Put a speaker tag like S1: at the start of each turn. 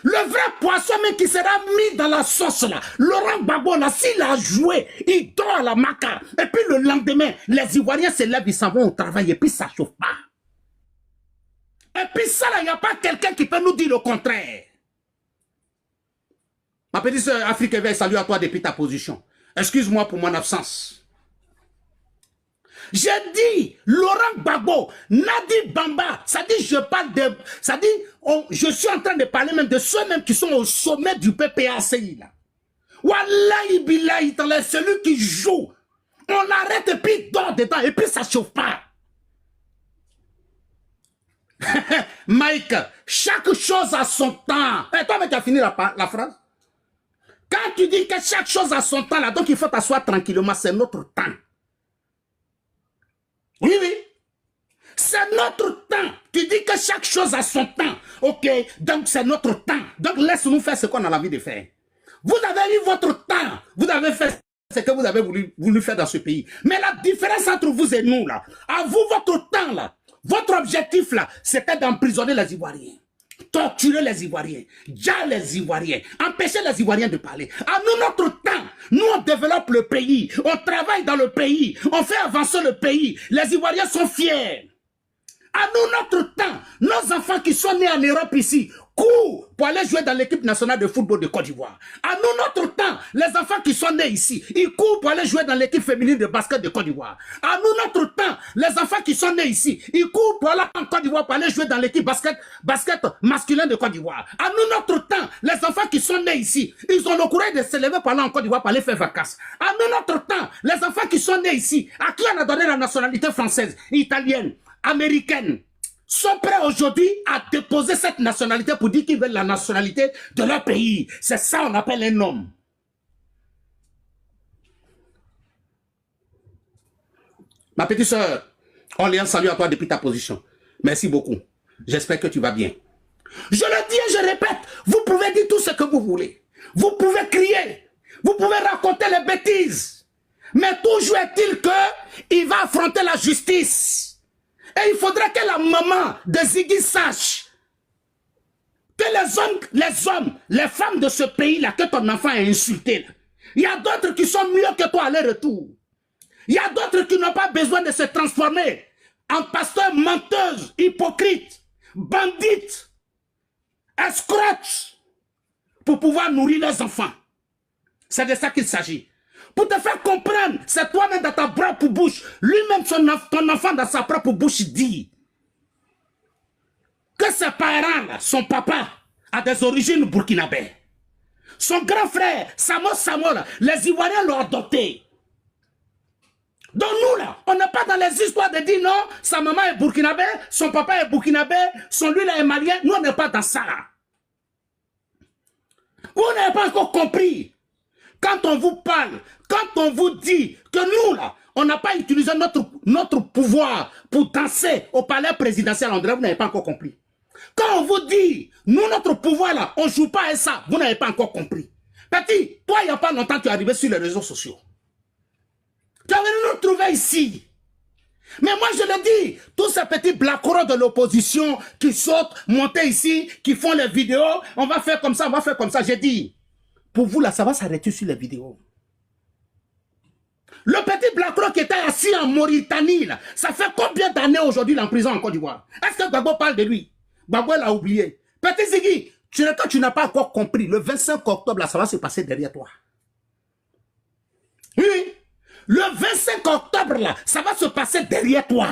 S1: Le vrai poisson même qui sera mis dans la sauce là, Laurent Gbagbo là, s'il a joué, il dort à la maca. Et puis le lendemain, les Ivoiriens se lèvent, ils s'en vont au travail et puis ça chauffe pas. Et puis ça là, il n'y a pas quelqu'un qui peut nous dire le contraire. Ma petite soeur Afrique Éveil, salut à toi depuis ta position. Excuse-moi pour mon absence. J'ai dit, Laurent Gbagbo, Nadi Bamba, ça dit, je parle de, ça dit, je suis en train de parler même de ceux-mêmes qui sont au sommet du PPACI, là. Wallahi billahi, celui qui joue, on l'arrête et puis il dort dedans, et puis ça chauffe pas. Mike, chaque chose a son temps. Et toi, mais tu as fini la phrase? Quand tu dis que chaque chose a son temps, là, donc il faut t'asseoir tranquillement, c'est notre temps. Oui, oui. C'est notre temps. Tu dis que chaque chose a son temps. Ok, donc c'est notre temps. Donc laisse-nous faire ce qu'on a envie de faire. Vous avez eu votre temps. Vous avez fait ce que vous avez voulu faire dans ce pays. Mais la différence entre vous et nous, là, à vous, votre temps, là, votre objectif, là, c'était d'emprisonner les Ivoiriens. Torturer les Ivoiriens, dire les Ivoiriens, empêcher les Ivoiriens de parler. À nous, notre temps, nous on développe le pays, on travaille dans le pays, on fait avancer le pays. Les Ivoiriens sont fiers. À nous, notre temps, nos enfants qui sont nés en Europe ici, courent pour aller jouer dans l'équipe nationale de football de Côte d'Ivoire. À nous, notre temps, les enfants qui sont nés ici, ils courent pour aller jouer dans l'équipe féminine de basket de Côte d'Ivoire. À nous, notre temps, les enfants qui sont nés ici, ils courent pour aller en Côte d'Ivoire pour aller jouer dans l'équipe basket masculin de Côte d'Ivoire. À nous, notre temps, les enfants qui sont nés ici, ils ont le courage de se lever pour aller en Côte d'Ivoire pour aller faire vacances. À nous, notre temps, les enfants qui sont nés ici, à qui on a donné la nationalité française, italienne, américaine, sont prêts aujourd'hui à déposer cette nationalité pour dire qu'ils veulent la nationalité de leur pays. C'est ça qu'on appelle un homme. Ma petite soeur, Orléans, salut à toi depuis ta position. Merci beaucoup. J'espère que tu vas bien. Je le dis et je répète, vous pouvez dire tout ce que vous voulez. Vous pouvez crier. Vous pouvez raconter les bêtises. Mais toujours est-il qu'il va affronter la justice. Et il faudrait que la maman de Ziggy sache que les femmes de ce pays-là, que ton enfant a insulté, là, il y a d'autres qui sont mieux que toi à aller-retour. Il y a d'autres qui n'ont pas besoin de se transformer en pasteurs menteuses, hypocrites, bandites, escrocs, pour pouvoir nourrir leurs enfants. C'est de ça qu'il s'agit. Pour te faire comprendre, c'est toi-même dans ta propre bouche. Lui-même, ton enfant dans sa propre bouche dit que ses parents, là, son papa, a des origines burkinabè. Son grand frère, Samuel, les Ivoiriens l'ont adopté. Donc nous, là, on n'est pas dans les histoires de dire non, sa maman est burkinabè, son papa est burkinabè, son lui là est malien. Nous, on n'est pas dans ça. Vous n'avez pas encore compris. Quand on vous parle, quand on vous dit que nous, là, on n'a pas utilisé notre pouvoir pour danser au palais présidentiel, André, vous n'avez pas encore compris. Quand on vous dit, nous, notre pouvoir, là, on ne joue pas à ça, vous n'avez pas encore compris. Petit, toi, il n'y a pas longtemps, tu es arrivé sur les réseaux sociaux. Tu es venu nous trouver ici. Mais moi, je le dis, tous ces petits blacros de l'opposition qui sautent, montent ici, qui font les vidéos, on va faire comme ça, on va faire comme ça, j'ai dit. Pour vous, là, ça va s'arrêter sur les vidéos. Le petit Blacro qui était assis en Mauritanie, là, ça fait combien d'années aujourd'hui en prison en Côte d'Ivoire? Est-ce que Gbagbo parle de lui? Gbagbo l'a oublié. Petit Ziggy, tu n'as pas encore compris. Le 25 octobre, là, ça va se passer derrière toi. Oui, le 25 octobre, là, ça va se passer derrière toi.